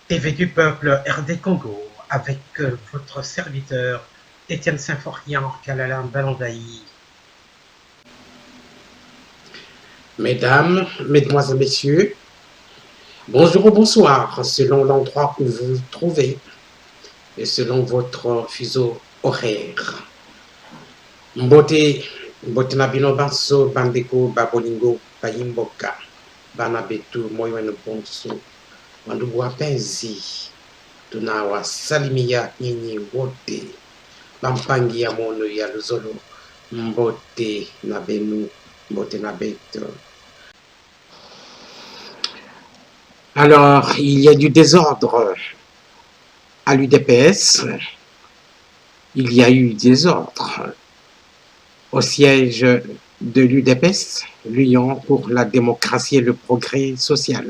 TV du peuple RD Congo, avec votre serviteur Étienne Symphorien Kalalam Balandaï. Mesdames, Mesdemoiselles, Messieurs, bonjour ou bonsoir, selon l'endroit où vous vous trouvez et selon votre fuseau horaire. Mbote na bino banso bandeko babolingo bayimboka bana betu moyo wenu bonso wandugu wapenzi, tunawasalimia nyinyi wote bampangi ya mono ya luzolo mbote na benu mbote na betu. Alors, il y a du désordre à l'UDPS, il y a eu des ordres au siège de l'UDPS, l'Union pour la démocratie et le progrès social.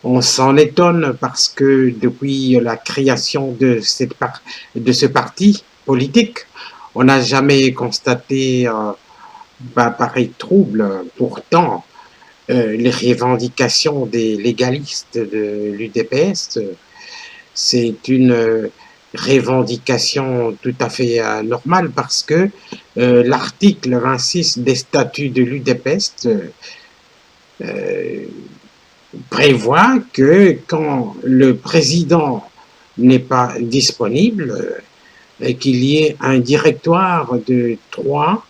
On s'en étonne parce que depuis la création de ce parti politique, on n'a jamais constaté pareil trouble. Pourtant, les revendications des légalistes de l'UDPS, c'est une revendication tout à fait normale parce que l'article 26 des statuts de l'UDPS prévoit que quand le président n'est pas disponible, qu'il y ait un directoire de 3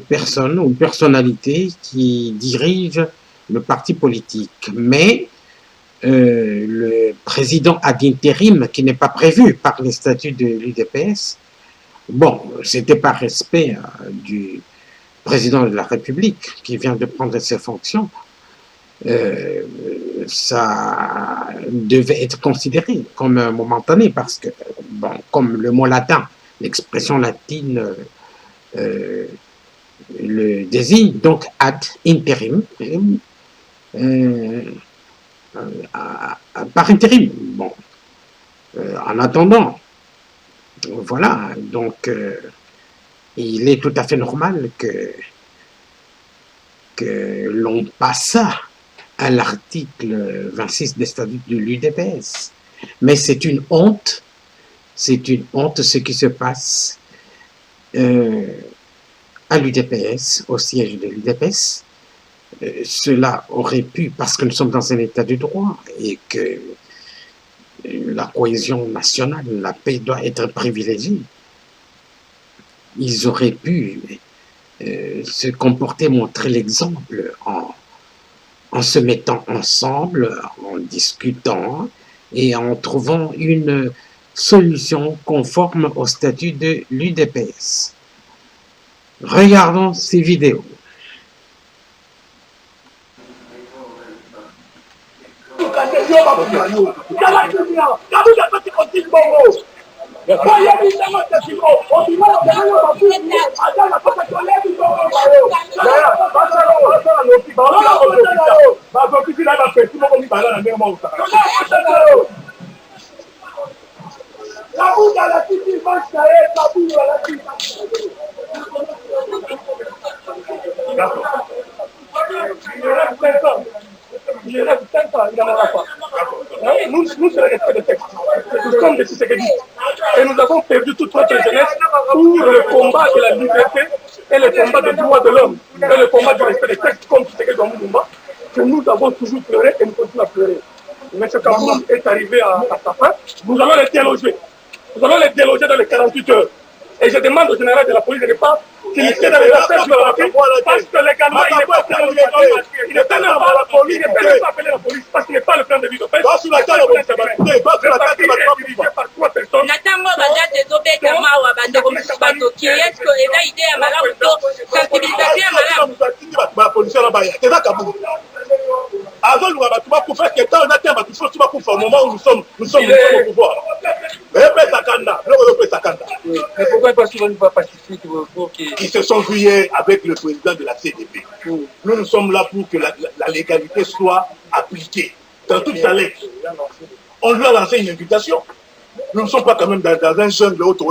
personnes ou personnalités qui dirigent le parti politique. Mais le président ad intérim, qui n'est pas prévu par les statuts de l'UDPS, bon, c'était par respect du président de la République qui vient de prendre ses fonctions, ça devait être considéré comme momentané parce que, bon, comme le mot latin, l'expression latine le désigne, donc ad interim, par intérim. Bon, en attendant, voilà, donc il est tout à fait normal que l'on passe à l'article 26 des statuts de l'UDPS. Mais c'est une honte ce qui se passe à l'UDPS, au siège de l'UDPS. Cela aurait pu, parce que nous sommes dans un état de droit et que la cohésion nationale, la paix doit être privilégiée, ils auraient pu se comporter, montrer l'exemple en se mettant ensemble, en discutant et en trouvant une solution conforme au statut de l'UDPS. Regardons ces vidéos. Nous sommes des textes. Nous sommes des Tshisekedi. Et nous avons perdu toute notre jeunesse pour le combat de la liberté et le combat des droits de l'homme et le combat du respect des textes comme Tshisekedi dans Moumba, que nous avons toujours pleuré et nous continuons à pleurer. M. Kaboum est arrivé à sa fin. Nous allons les déloger. Nous allons les déloger dans les 48 heures. Et je demande au général de la police de l'État qu'il essaie de les affaires sur la vie, parce que légalement, il n'est pas appelé la police, parce qu'il n'est pas le plan de vie de paix. Le parti est dirigé par 3 personnes. Avant nous avons pour faire que tant on a été au moment où nous sommes au pouvoir. Mais pourquoi pas souvent pas pacifique ils se sont vus avec le président de la CDP. Nous sommes là pour que la légalité soit appliquée dans toute sa lettre. On lui a lancé une invitation. Nous ne sommes pas quand même dans un jeune de haute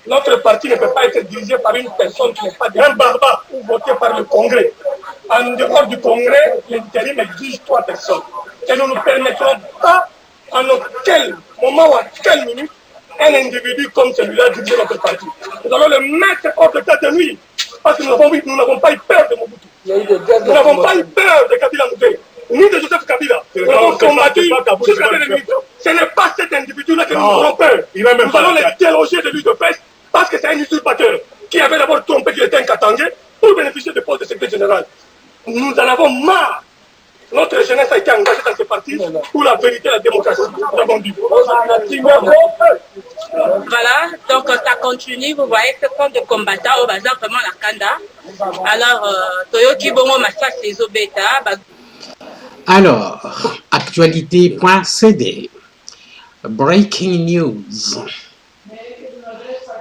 notre parti ne peut pas être dirigé par une personne qui n'est pas un barbare ou voté par le Congrès. En dehors du Congrès, l'intérim exige 3 personnes. Et nous ne permettrons pas, en aucun moment ou à quelle minute, un individu comme celui-là diriger notre parti. Nous allons le mettre hors de tête de nuit. Parce que nous n'avons pas eu peur de Mobutu. Nous n'avons pas eu peur de Kabila Moubé, ni de Joseph Kabila. Nous avons combattu jusqu'à l'ennemi. Ce n'est pas cet individu-là que nous avons peur. Nous allons les déloger de lui de peste parce que c'est un usurpateur qui avait d'abord trompé qu'il était un Katangé pour bénéficier du poste de secrétaire général. Nous en avons marre. Notre jeunesse a été engagée dans ce parti pour la vérité et la démocratie. Nous avons dit. Voilà, donc ça continue. Vous voyez ce camp de combattants au bazar vraiment la Kanda. Alors, Toyoki Bongo Massa Sezo Beta. Alors, actualité.cd. Breaking news.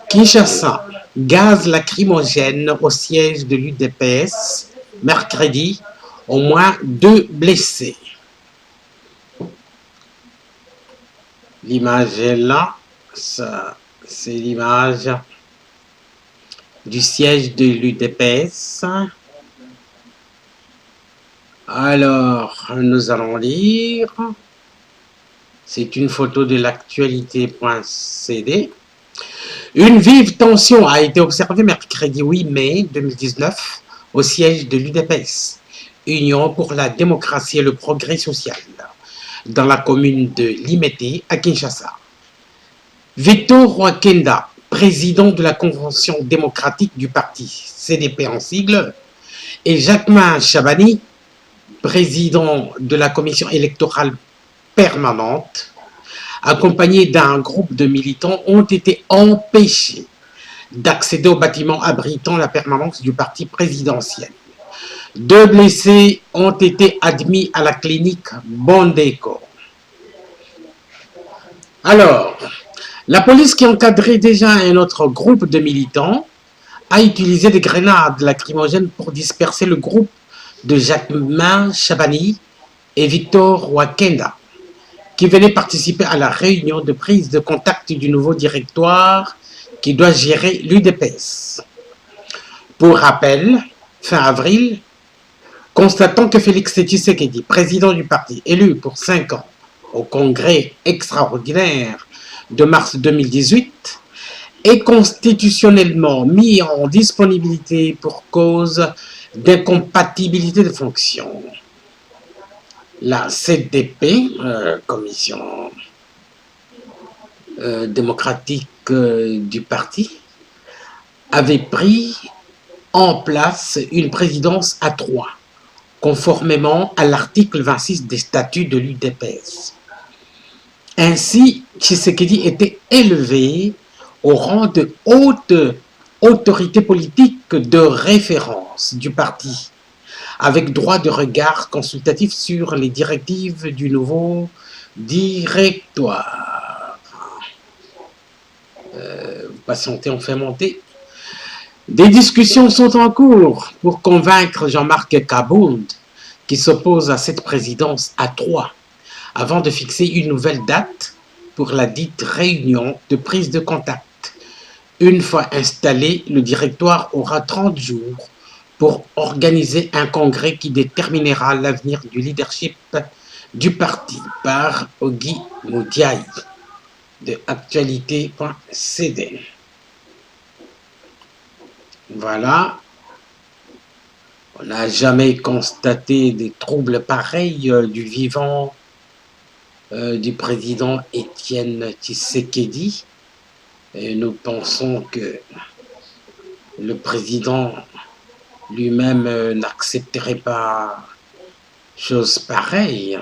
Kinshasa, gaz lacrymogène au siège de l'UDPS. Mercredi, au moins 2 blessés. L'image est là. Ça, c'est l'image du siège de l'UDPS. Alors, nous allons lire. C'est une photo de l'actualité.cd. Une vive tension a été observée mercredi 8 mai 2019 au siège de l'UDPS, Union pour la démocratie et le progrès social, dans la commune de Limete à Kinshasa. Victor Wakenda, président de la Convention démocratique du parti CDP en sigle, et Jacquemin Chabani, président de la commission électorale permanente, accompagnés d'un groupe de militants, ont été empêchés d'accéder au bâtiment abritant la permanence du parti présidentiel. 2 blessés ont été admis à la clinique Bondeko. Alors, la police qui encadrait déjà un autre groupe de militants a utilisé des grenades lacrymogènes pour disperser le groupe de Jacquemin Chabani et Victor Wakenda, qui venaient participer à la réunion de prise de contact du nouveau directoire qui doit gérer l'UDPS. Pour rappel, fin avril, constatant que Félix Tshisekedi, président du parti, élu pour 5 ans au congrès extraordinaire de mars 2018, est constitutionnellement mis en disponibilité pour cause d'incompatibilité de fonctions. La CDP, Commission démocratique du parti, avait pris en place une présidence à 3, conformément à l'article 26 des statuts de l'UDPS. Ainsi, Tshisekedi était élevé au rang de haute autorité politique de référence du parti, avec droit de regard consultatif sur les directives du nouveau directoire. Patientez, on fait monter. Des discussions sont en cours pour convaincre Jean-Marc Kabound, qui s'oppose à cette présidence à 3, avant de fixer une nouvelle date pour la dite réunion de prise de contact. Une fois installé, le directoire aura 30 jours pour organiser un congrès qui déterminera l'avenir du leadership du parti, par Ogi Moudiaï de actualité.cd. Voilà. On n'a jamais constaté des troubles pareils du vivant du président Étienne Tshisekedi. Et nous pensons que le président lui-même n'accepterait pas chose pareille.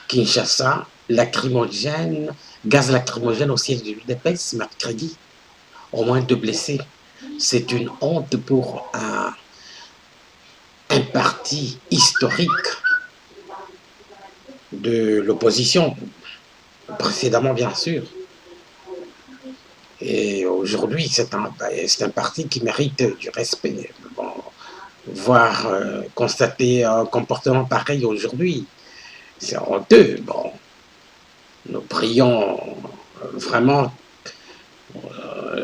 Kinshasa, lacrymogène, gaz lacrymogène au siège de l'UDPS mercredi, au moins 2 blessés. C'est une honte pour un parti historique de l'opposition, précédemment bien sûr. Et aujourd'hui, c'est un parti qui mérite du respect. Bon, voir constater un comportement pareil aujourd'hui, c'est honteux. Bon, nous prions vraiment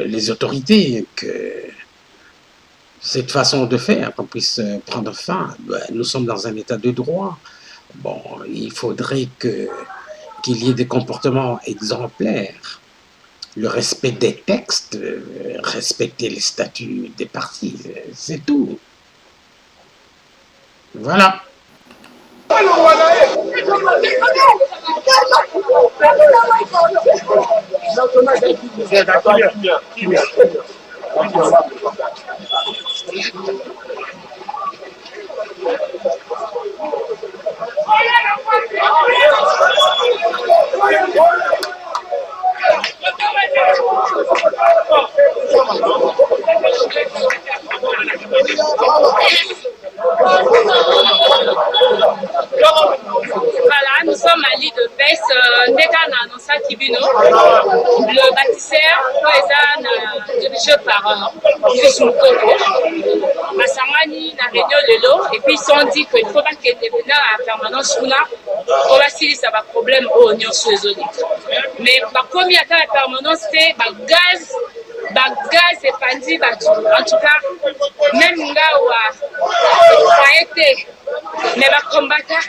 les autorités que cette façon de faire, qu'on puisse prendre fin. Nous sommes dans un état de droit. Bon, il faudrait qu'il y ait des comportements exemplaires. Le respect des textes, respecter les statuts des partis, c'est tout. Voilà. Voilà, nous sommes à l'île de Pes, Ndeka na annoncé Kibino, le bâtisseur, dirigé par Chris Moukoko, Massamani, na réunion de l'eau, et puis ils sont dit qu'il ne faut pas qu'il y ait des à permanence, on va essayer ça va problème aux oignons sur les eaux. Mais comme il y a la permanence, c'est gaz épandi, en tout cas, même là où ça a été, mais les combattants,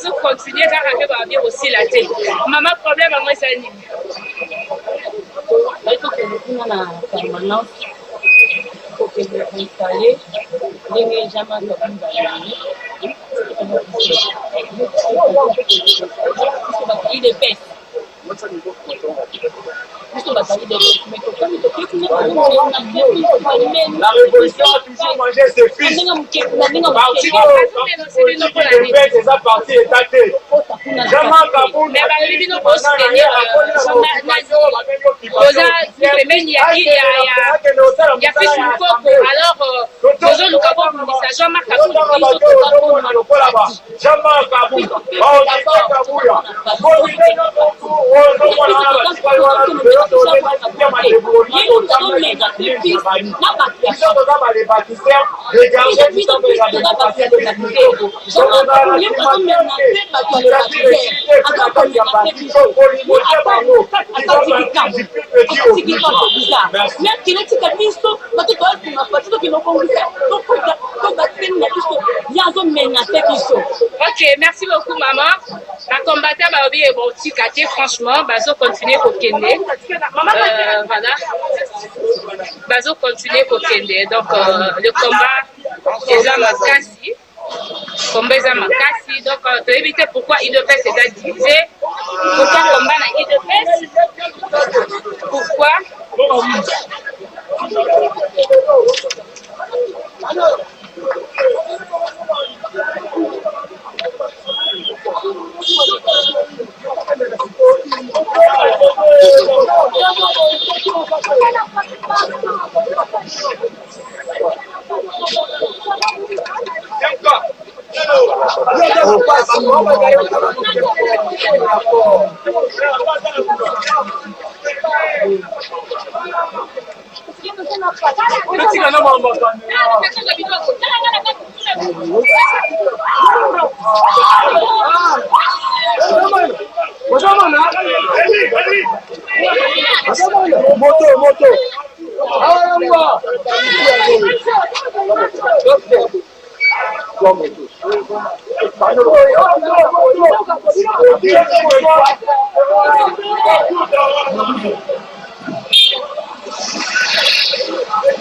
ils continuer à bien aussi la tête. Maman, problème à moi, c'est un il faut que nous ayons la permanence, il faut que nous installions, les gens il est bête. La révolution a toujours mangé ses fils. Parti étaté. Ok, merci beaucoup maman. La combattant est bon petit quartier, franchement, bazo continuer pour Kende. Voilà. Bazo continuer pour Kende. Donc le combat est à Makassi. Combat est à Makassi. Donc tu éviter pourquoi IDPS est divisé. Pourquoi combat na IDPS? Pourquoi?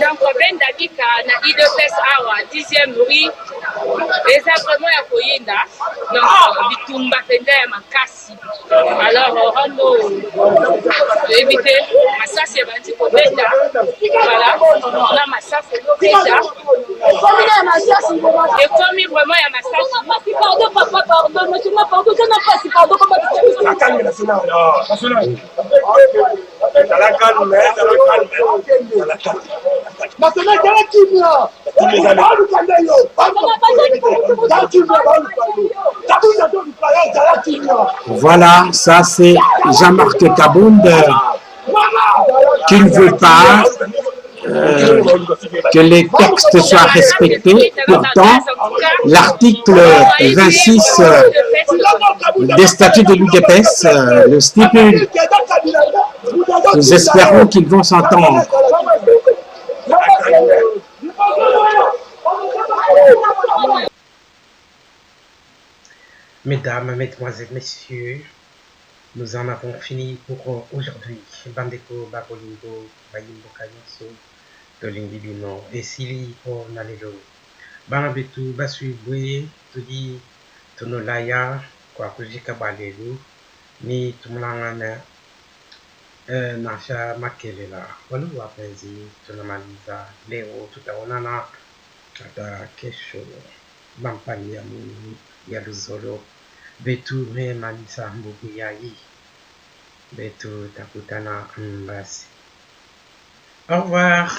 Donc, Ben Davika na IDPS awa 10e rue eza vraiment ya koyinda donc bitumba penda ya makasi alors rando éviter masasi ebandi kobenda voilà na masasi kobenda ekomi vraiment ya masasi pardon papa pardon monsieur ma pardon je n'ai pas si pardon comment tu la calme nationale la calme la calme maintenant quelle équipe là Voilà, ça c'est Jean-Marc Kabound qui ne veut pas que les textes soient respectés. Pourtant, l'article 26 des statuts de l'UDPS le stipule. Nous espérons qu'ils vont s'entendre. Mesdames, Mesdemoiselles, Messieurs, nous en avons fini pour aujourd'hui. Bandeko, Babolingo, Bayimbo Kayonso, Tolingibino, et Sili, Nalelo. Banabetu, Basui, Tudi, Tonolaya, Kwakujika Balelu, ni Tumlangana, Nasha Makelela, Walu Wapenzi, Tunamaliza, Leo, Tutaonana, Tata Kesho, Bampani Yamu, Yaluzolo, Betu me Manisa Mbuguyai, Betu Takutana Mbasi. Au revoir.